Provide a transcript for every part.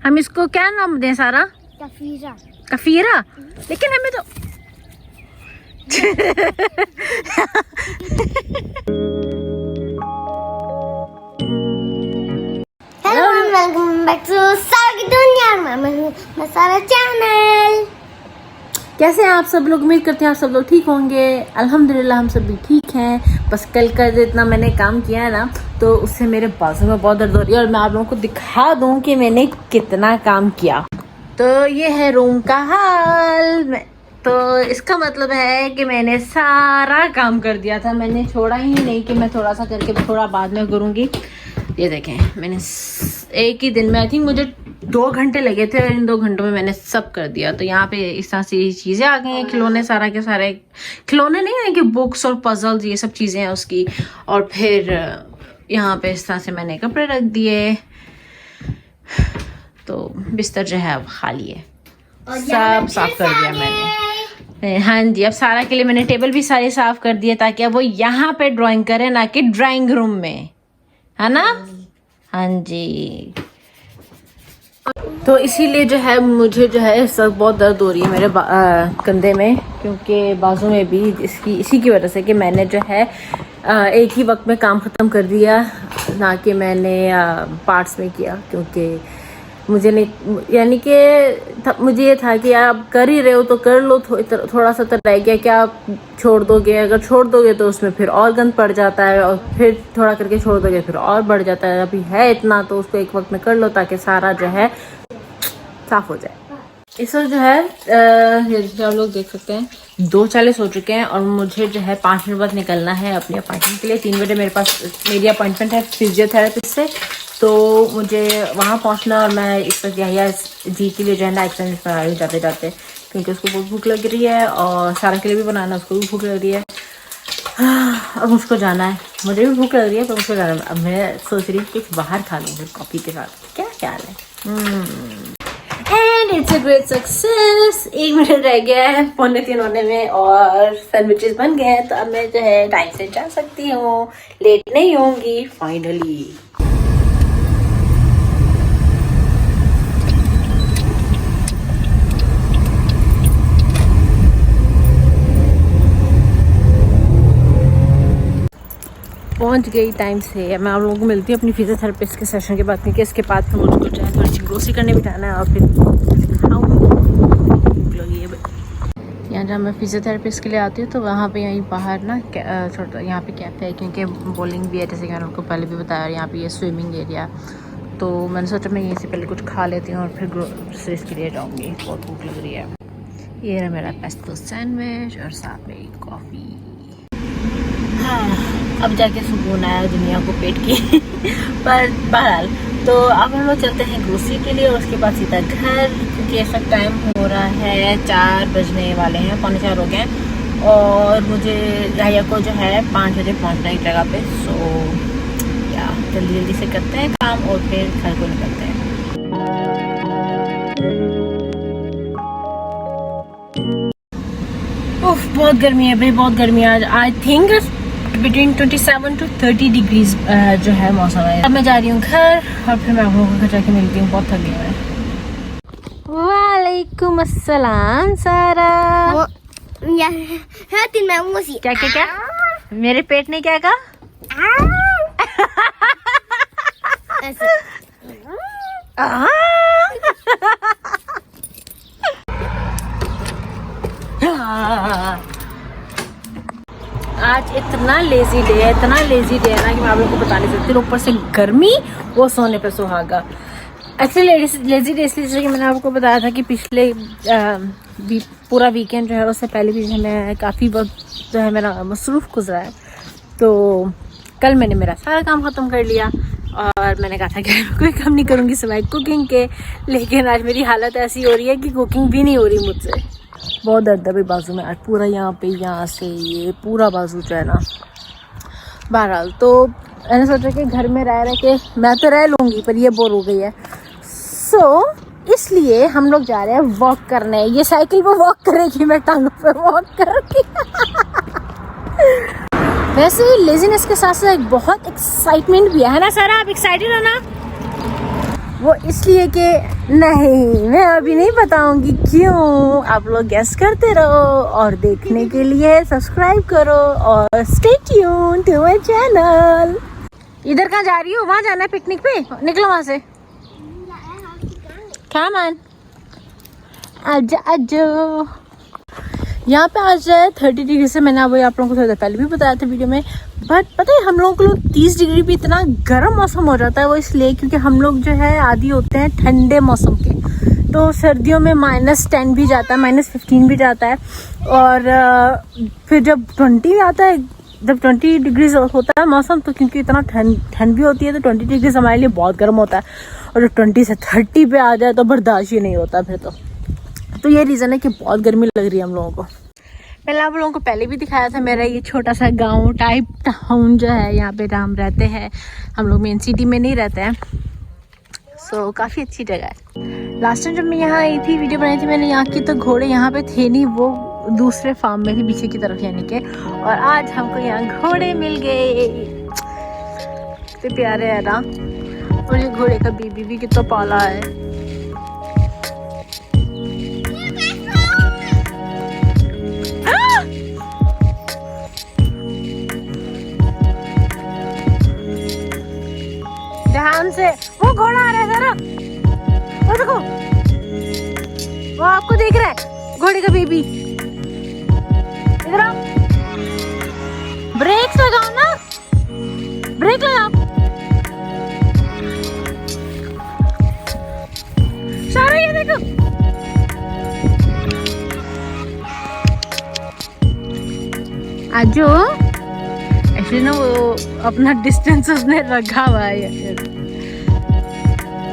हम इसको क्या नाम दें सारा? कफीरा। कफीरा? लेकिन हमें तो हेलो वेलकम बैक टू सारा की दुनिया में सारा चैनल। कैसे हैं आप सब लोग? उम्मीद करते हैं आप सब लोग ठीक होंगे। अल्हम्दुलिल्लाह हम सब भी ठीक हैं। बस कल का जितना मैंने काम किया है ना, तो उससे मेरे बाजू में बहुत दर्द हो रही है और मैं आप लोगों को दिखा दूं कि मैंने कितना काम किया। तो ये है रूम का हाल। तो इसका मतलब है कि मैंने सारा काम कर दिया था। मैंने छोड़ा ही नहीं कि मैं थोड़ा सा करके थोड़ा बाद में करूँगी। ये देखें, मैंने एक ही दिन में, आई थिंक मुझे 2 घंटे लगे थे और इन 2 घंटों में मैंने सब कर दिया। तो यहाँ पे इस तरह से चीज़ें आ गई हैं, खिलौने, सारा के सारे खिलौने नहीं है कि बुक्स और पजल्स, ये सब चीज़ें हैं उसकी। और फिर यहाँ पे इस तरह से मैंने कपड़े रख दिए। तो बिस्तर जो है अब खाली है, सब साफ कर दिया मैंने। हाँ जी, अब सारा के लिए मैंने टेबल भी सारे साफ कर दिए ताकि अब वो यहाँ पे ड्राइंग करे, ना कि ड्राइंग रूम में, है ना? हाँ जी। तो इसीलिए जो है मुझे जो है इस वक्त बहुत दर्द हो रही है मेरे कंधे में, क्योंकि बाजू में भी इसी की वजह से कि मैंने जो है एक ही वक्त में काम ख़त्म कर दिया, ना कि मैंने पार्ट्स में किया। क्योंकि मुझे नहीं, यानी कि मुझे ये था कि आप कर ही रहे हो तो कर लो, थोड़ा सा तो रह गया, क्या आप छोड़ दोगे? अगर छोड़ दोगे तो उसमें फिर और गंद पड़ जाता है, और फिर थोड़ा करके छोड़ दोगे फिर और बढ़ जाता है। अभी है इतना तो उसको एक वक्त में कर लो ताकि सारा जो है साफ हो जाए। इस वक्त जो है आप लोग देख सकते हैं 2:40 हो चुके हैं और मुझे जो है 5 मिनट बाद निकलना है अपने अपॉइंटमेंट के लिए। 3 बजे मेरी अपॉइंटमेंट है फिजियोथेरेपिस्ट से, तो मुझे वहाँ पहुँचना। और मैं इस वक्त यहिया जी के लिए जो है ना एक्सरसाइज बना रही हूँ जाते जाते, क्योंकि उसको बहुत भूख लग रही है और सारा के लिए भी बनाना, उसको भी भूख लग रही है। अब मुझको जाना है, मुझे भी भूख लग रही है पर मुझको जाना है। अब मैं सोच रही हूँ कुछ बाहर खा लूँ फिर कॉफ़ी के साथ, क्या ख्याल है? And it's a great success. 1 minute रह गया है 2:45 होने में और सैंडविचेस बन गए हैं। तो अब मैं जो है टाइम से जा सकती हूँ, लेट नहीं होंगी फाइनली। पहुंच गई टाइम से। मैं आप लोगों को मिलती हूँ अपनी फिजियोथेरेपिस्ट के सेशन के बाद, क्योंकि इसके बाद फिर मुझको जो है थोड़ी सी ग्रोसरी करने भी जाना है और फिर यहाँ जब मैं फिजियोथेरेपिस्ट के लिए आती हूँ तो वहाँ पे यहीं बाहर ना छोटा यहाँ पे कैफ़े है, क्योंकि बॉलिंग भी है, जैसे कि मैंने उनको पहले भी बताया। यहाँ पे ये स्विमिंग एरिया, तो मैंने सोचा मैं यहीं से पहले कुछ खा लेती हूँ और फिर ग्रोसरीज के लिए जाऊँगी, बहुत भूख लग रही है। ये रहा मेरा पेस्टो सैंडविच और साथ में कॉफ़ी। हाँ, अब जाके सुकून आया दुनिया को पेट की पर बहरहाल तो अब हम लोग चलते हैं ग्रोसरी के लिए और उसके बाद सीधा घर, क्योंकि ऐसा टाइम हो रहा है 4 बजने वाले हैं, 3:45 हो गए हैं और मुझे राहिया को जो है 5 बजे पहुंचना है जगह पे। सो या जल्दी जल्दी से करते हैं काम और फिर घर को निकलते हैं। उफ, बहुत गर्मी है भाई, बहुत गर्मी है आज। I think between 27 to 30 degrees जो है मौसम है। अब मैं जा रही हूँ घर और फिर मैं आप लोगों को घर जाके मिलती हूँ, बहुत थक गई मैं। वालेकुम अस्सलाम सारा। क्या क्या क्या? मेरे पेट ने क्या कहा? आज इतना लेजी डे है, इतना लेजी डे है ना कि मैं आप लोगों को बता नहीं सकती। ऊपर से गर्मी, वो सोने पे सुहागा। एक्चुअली लेजी डे इसलिए जैसे कि मैंने आपको बताया था कि पिछले पूरा वीकेंड जो है उससे पहले भी जो मैं काफ़ी वक्त जो है मेरा मसरूफ़ गुजरा है। तो कल मैंने मेरा सारा काम ख़त्म कर लिया और मैंने कहा था कि कोई काम नहीं करूँगी सिवाय कुकिंग के, लेकिन आज मेरी हालत ऐसी हो रही है कि कुकिंग भी नहीं हो रही मुझसे। बहुत दर्द है भाई बाजू में आज, पूरा यहाँ पे, यहाँ से ये पूरा बाजू जो है ना। बहरहाल तो मैंने सोचा कि घर में रह के मैं तो रह लूँगी पर ये बोर हो गई है, सो इसलिए हम लोग जा रहे हैं वॉक करने। ये साइकिल पे वॉक करेगी, मैं टांगों पे वॉक करूँगी। वैसे लेजीनेस के साथ साथ एक बहुत एक्साइटमेंट भी है ना सारा? आप एक्साइटेड हो ना? वो इसलिए कि नहीं, मैं अभी नहीं बताऊंगी क्यों। आप लोग गेस करते रहो और देखने के लिए सब्सक्राइब करो और stay tune to my channel. इधर कहाँ जा रही हो? वहाँ जाना है पिकनिक पे, निकलो वहाँ से। कम ऑन, आजा आजा। यहाँ पे आज है 30 डिग्री से। मैंने अभी आप लोगों को थोड़ा देर पहले भी बताया था वीडियो में। बट पता है हम लोगों को 30 डिग्री भी इतना गर्म मौसम हो जाता है, वो इसलिए क्योंकि हम लोग जो है आदी होते हैं ठंडे मौसम के। तो सर्दियों में -10 भी जाता है, -15 भी जाता है। और फिर जब 20 आता है, जब 20 डिग्री होता है मौसम, तो क्योंकि इतना ठंड भी होती है तो 20 डिग्री हमारे लिए बहुत गर्म होता है। और जब 20 से 30 पे आ जाए तो बर्दाश्त ही नहीं होता फिर तो ये रीज़न है कि बहुत गर्मी लग रही है हम लोगों को। मैंने आप लोगों को पहले भी दिखाया था मेरा ये छोटा सा गांव टाइप टाउन जो है, यहाँ पे हम रहते हैं। हम लोग मेन सिटी में नहीं रहते हैं, सो काफ़ी अच्छी जगह है। लास्ट टाइम जब मैं यहाँ आई थी, वीडियो बनाई थी मैंने यहाँ की, तो घोड़े यहाँ पे थे नहीं, वो दूसरे फार्म में थे पीछे की तरफ यानी के। और आज हमको यहाँ घोड़े मिल गए, कितने प्यारे है ना। और ये घोड़े का बीबी भी कितना पाला है। ध्यान से, वो घोड़ा आ रहा है जरा, वो देखो, वो आपको देख रहा है, घोड़े का बेबी। इधर आओ, ब्रेक लगाओ ना, ब्रेक लगाओ। सारा ये देखो, आजो ऐसे ना वो अपना डिस्टेंस उसने रखा हुआ है।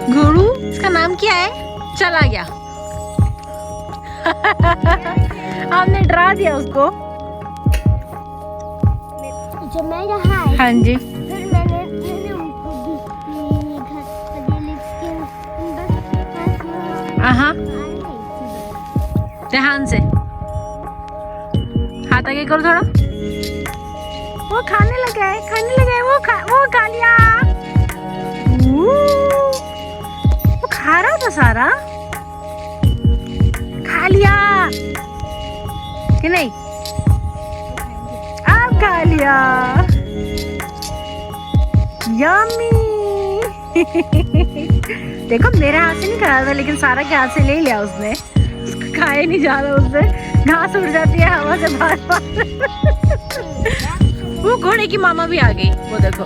गुरु, इसका नाम क्या है? चला गया। आपने डरा दिया उसको। जब मैं रहा है, हाँ जी, फिर मैंने हाँ, ध्यान से हाथ आगे करो थोड़ा। वो खाने लगा है, वो खा लिया। वो खा रहा था सारा, खा लिया कि नहीं? अब खा लिया, यम्मी। देखो मेरे हाथ से नहीं खा रहा था, लेकिन सारा के हाथ से ले लिया उसने। उसको खाए नहीं जा रहा, उससे घास उड़ जाती है हवा से बार-बार। वो घोड़े की मामा भी आ गई, वो देखो।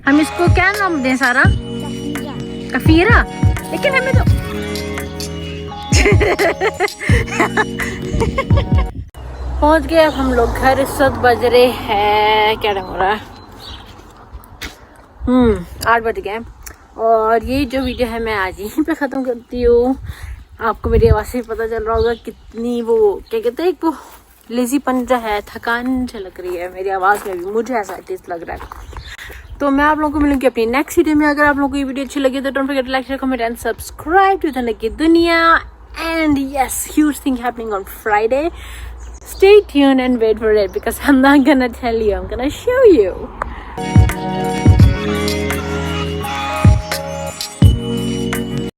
हम इसको क्या नाम दें सारा? कफीरा। लेकिन हमें तो पहुंच गए अब हम लोग घर। इस वक्त बज रहे हैं, क्या टाइम हो रहा है? 8 बज गए। और ये जो वीडियो है मैं आज यहीं पे ख़त्म करती हूँ। आपको मेरी आवाज़ से पता चल रहा होगा कितनी वो क्या कहते हैं, एक वो लेजीपन जो है, थकान झलक रही है मेरी आवाज़ में भी, मुझे ऐसा टेस्ट लग रहा है। तो मैं आप लोगों को मिलूंगी अपनी नेक्स्ट वीडियो में। अगर आप लोगों को ये वीडियो अच्छी लगी तो don't forget to like, share, comment and subscribe to Dhanak की दुनिया। And yes, huge thing happening on Friday. Stay tuned and wait for it because I'm not gonna tell you, I'm gonna show you.